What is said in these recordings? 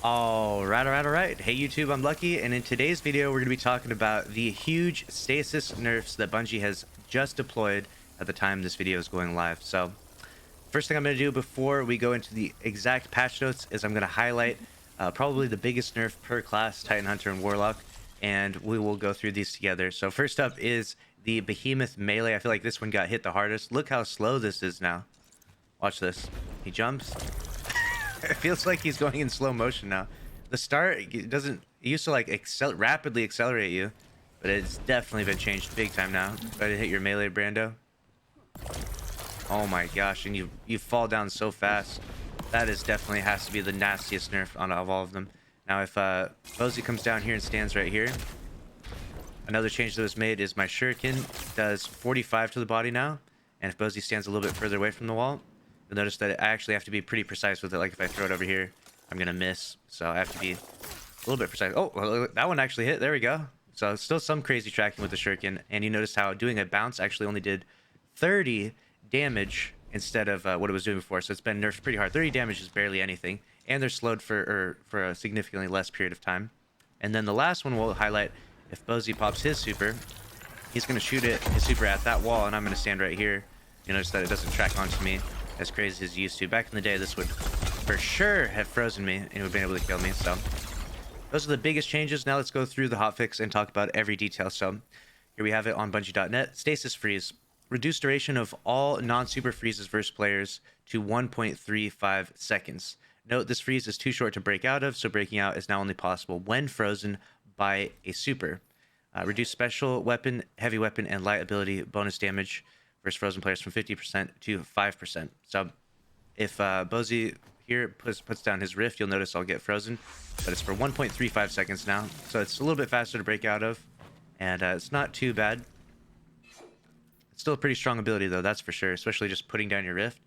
All right. Hey YouTube, I'm Lucky, and in today's video, we're going to be talking about the huge Stasis nerfs that Bungie has just deployed at the time this video is going live. So, first thing I'm going to do before we go into the exact patch notes is I'm going to highlight probably the biggest nerf per class, Titan Hunter and Warlock, and we will go through these together. So first up is the Behemoth melee. I feel like this one got hit the hardest. Look how slow this is now. Watch this. He jumps. It feels like he's going in slow motion now. The start, it used to like rapidly accelerate you, but it's definitely been changed big time now. Try to hit your melee, Brando. Oh my gosh, and you fall down so fast. That is definitely has to be the nastiest nerf of all of them. Now if Bozy comes down here and stands right here, another change that was made is my shuriken does 45 to the body now, and if Bozy stands a little bit further away from the wall, you'll notice that I actually have to be pretty precise with it. Like if I throw it over here, I'm gonna miss, so I have to be a little bit precise. Oh, well, that one actually hit. There we go. So still some crazy tracking with the shuriken, and you notice how doing a bounce actually only did 30 damage instead of what it was doing before. So it's been nerfed pretty hard. 30 damage is barely anything, and they're slowed for a significantly less period of time. And then the last one we'll highlight, if Bozy pops his super, he's gonna shoot his super at that wall, and I'm gonna stand right here. You notice that it doesn't track onto me as crazy as it used to. Back in the day, this would for sure have frozen me and it would have been able to kill me. So those are the biggest changes. Now let's go through the hotfix and talk about every detail. So here we have it on Bungie.net. Stasis freeze. Reduce duration of all non-super freezes versus players to 1.35 seconds. Note this freeze is too short to break out of, so breaking out is now only possible when frozen by a super. Reduce special weapon, heavy weapon, and light ability bonus damage versus frozen players from 50% to 5%. So if Bozy here puts down his rift, you'll notice I'll get frozen, but it's for 1.35 seconds now. So it's a little bit faster to break out of, and it's not too bad. It's still a pretty strong ability though, that's for sure, especially just putting down your rift.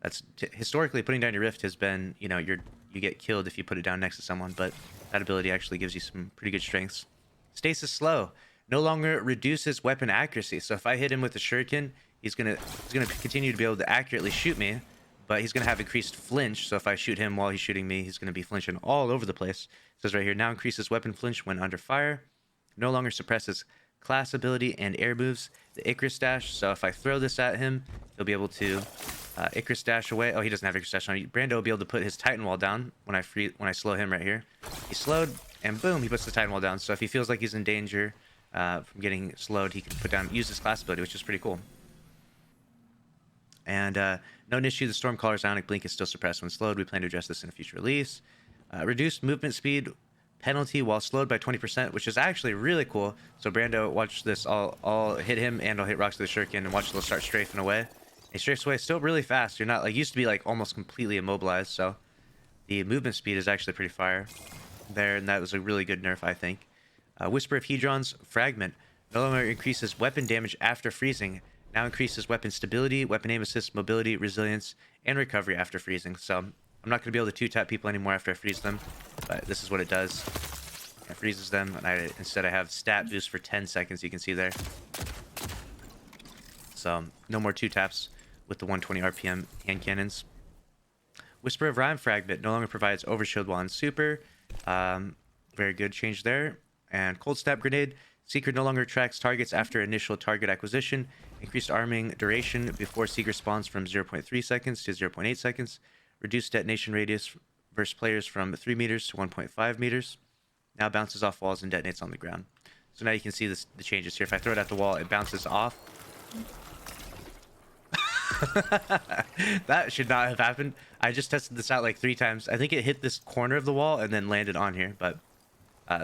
That's historically putting down your rift has been, you know, you get killed if you put it down next to someone, but that ability actually gives you some pretty good strengths. Stasis slow. No longer reduces weapon accuracy. So if I hit him with a shuriken, he's gonna continue to be able to accurately shoot me, but he's gonna have increased flinch. So if I shoot him while he's shooting me, he's gonna be flinching all over the place. It says right here, now increases weapon flinch when under fire. No longer suppresses class ability and air moves. The Icarus dash. So if I throw this at him, he'll be able to Icarus dash away. Oh, he doesn't have Icarus dash on. Brando will be able to put his Titan wall down when I slow him right here. He's slowed, and boom, he puts the Titan wall down. So if he feels like he's in danger from getting slowed, he can use his class ability, which is pretty cool. And no issue, the Stormcaller's Ionic Blink is still suppressed when slowed. We plan to address this in a future release. Reduced movement speed penalty while slowed by 20%, which is actually really cool. So Brando, watch this. I'll hit him and I'll hit rocks with the shuriken, and watch, they'll start strafing away. He strafes away still really fast. You're not like, used to be like almost completely immobilized. So the movement speed is actually pretty fire there, and that was a really good nerf, I think. Whisper of Hedron's Fragment no longer increases weapon damage after freezing. Now increases weapon stability, weapon aim assist, mobility, resilience, and recovery after freezing. So I'm not going to be able to two-tap people anymore after I freeze them, but this is what it does. It freezes them, and instead I have stat boost for 10 seconds, you can see there. So no more two-taps with the 120 RPM hand cannons. Whisper of Rhyme Fragment no longer provides overshield while on super. Very good change there. And Cold Snap Grenade. Seeker no longer tracks targets after initial target acquisition. Increased arming duration before Seeker spawns from 0.3 seconds to 0.8 seconds. Reduced detonation radius versus players from 3 meters to 1.5 meters. Now bounces off walls and detonates on the ground. So now you can see the changes here. If I throw it at the wall, it bounces off. That should not have happened. I just tested this out like 3 times. I think it hit this corner of the wall and then landed on here. But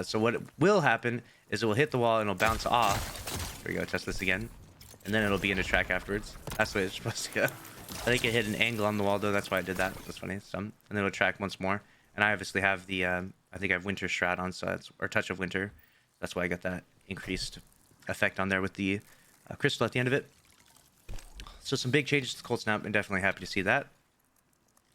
so what will happen is it will hit the wall and it'll bounce off. Here we go, test this again. And then it'll begin to track afterwards. That's the way it's supposed to go. I think it hit an angle on the wall though. That's why I did that. That's funny. So, and then it'll track once more. And I obviously have the, I think I have Winter Shroud on, so it's, or Touch of Winter. That's why I got that increased effect on there with the crystal at the end of it. So some big changes to Cold Snap, and definitely happy to see that.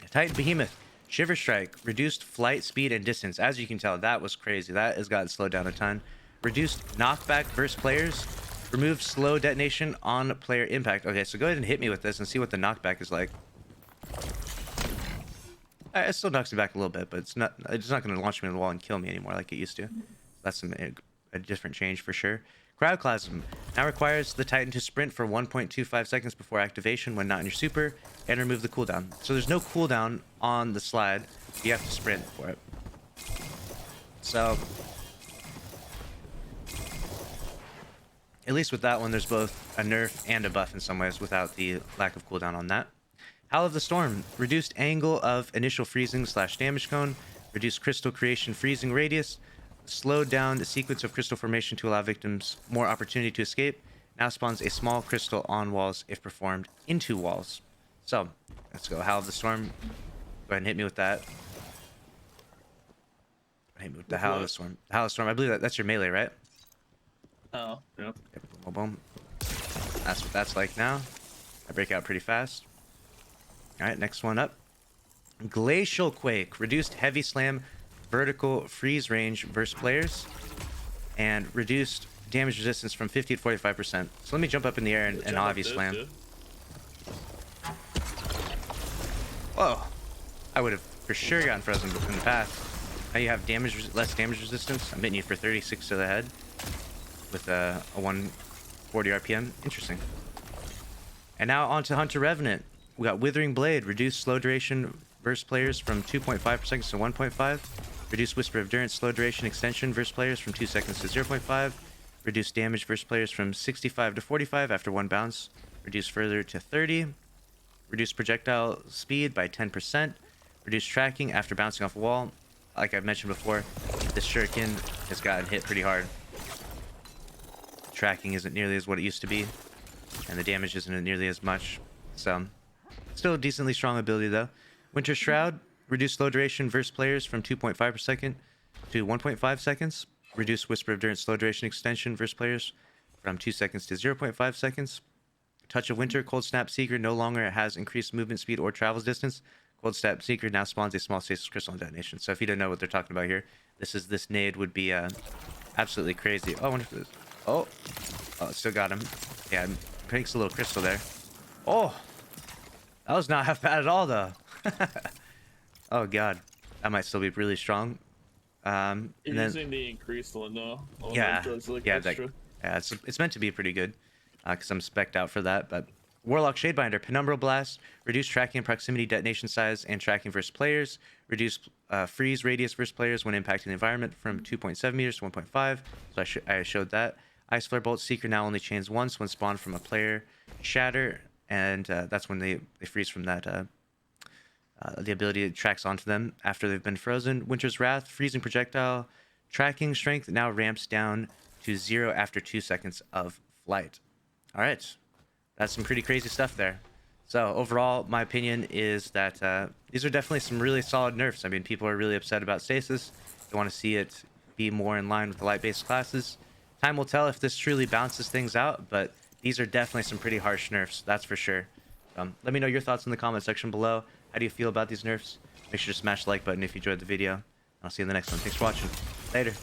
Titan Behemoth. Shiver Strike. Reduced flight speed and distance. As you can tell, that was crazy. That has gotten slowed down a ton. Reduced knockback versus players. Remove slow detonation on player impact. Okay, so go ahead and hit me with this and see what the knockback is like. It still knocks me back a little bit, but it's not going to launch me in the wall and kill me anymore like it used to. That's a different change for sure. Crowdclasm now requires the Titan to sprint for 1.25 seconds before activation when not in your super, and remove the cooldown. So there's no cooldown on the slide. You have to sprint for it. So at least with that one, there's both a nerf and a buff in some ways without the lack of cooldown on that. Howl of the Storm, reduced angle of initial freezing / damage cone, reduced crystal creation freezing radius, slowed down the sequence of crystal formation to allow victims more opportunity to escape, now spawns a small crystal on walls if performed into walls. So, let's go. Howl of the Storm. Go ahead and hit me with that. Hit me with the Howl of the Storm. Howl of the Storm, I believe that's your melee, right? Oh, yep. Boom, boom. That's what that's like now. I break out pretty fast. Alright, next one up. Glacial Quake. Reduced heavy slam vertical freeze range versus players. And reduced damage resistance from 50 to 45%. So let me jump up in the air and Avi slam. Dude. Whoa. I would have for sure gotten frozen in the past. Now you have less damage resistance. I'm hitting you for 36 to the head. With a 140 RPM. Interesting. And now on to Hunter Revenant. We got Withering Blade, reduced slow duration versus players from 2.5 seconds to 1.5. Reduced Whisper of Durance slow duration extension versus players from 2 seconds to 0.5. Reduced damage versus players from 65 to 45 after 1 bounce. Reduced further to 30. Reduced projectile speed by 10%. Reduced tracking after bouncing off a wall. Like I've mentioned before, this shuriken has gotten hit pretty hard. Tracking isn't nearly as what it used to be, and the damage isn't nearly as much. So, still a decently strong ability though. Winter Shroud, reduced slow duration versus players from 2.5 per second to 1.5 seconds. Reduced Whisper of Durance slow duration extension versus players from 2 seconds to 0.5 seconds. Touch of Winter, Cold Snap Seeker no longer has increased movement speed or travels distance. Cold Snap Seeker now spawns a small stasis crystal on detonation. So if you don't know what they're talking about here, this nade would be absolutely crazy. Oh, I wonder if this. Oh, still got him. Yeah, breaks a little crystal there. Oh, that was not half bad at all, though. Oh god, that might still be really strong. You're using the increased one though. Yeah, it's meant to be pretty good, because I'm spec'd out for that. But Warlock Shadebinder, Penumbral Blast, reduced tracking and proximity detonation size and tracking versus players. Reduced freeze radius versus players when impacting the environment from 2.7 meters to 1.5. So I showed that. Ice Flare Bolt Seeker now only chains once when spawned from a player. Shatter, and that's when they freeze from that. The ability tracks onto them after they've been frozen. Winter's Wrath, freezing projectile. Tracking strength now ramps down to 0 after 2 seconds of flight. All right, that's some pretty crazy stuff there. So overall, my opinion is that these are definitely some really solid nerfs. I mean, people are really upset about Stasis. They want to see it be more in line with the light-based classes. Time will tell if this truly balances things out, but these are definitely some pretty harsh nerfs, that's for sure. Let me know your thoughts in the comment section below. How do you feel about these nerfs? Make sure to smash the like button if you enjoyed the video. I'll see you in the next one. Thanks for watching. Later.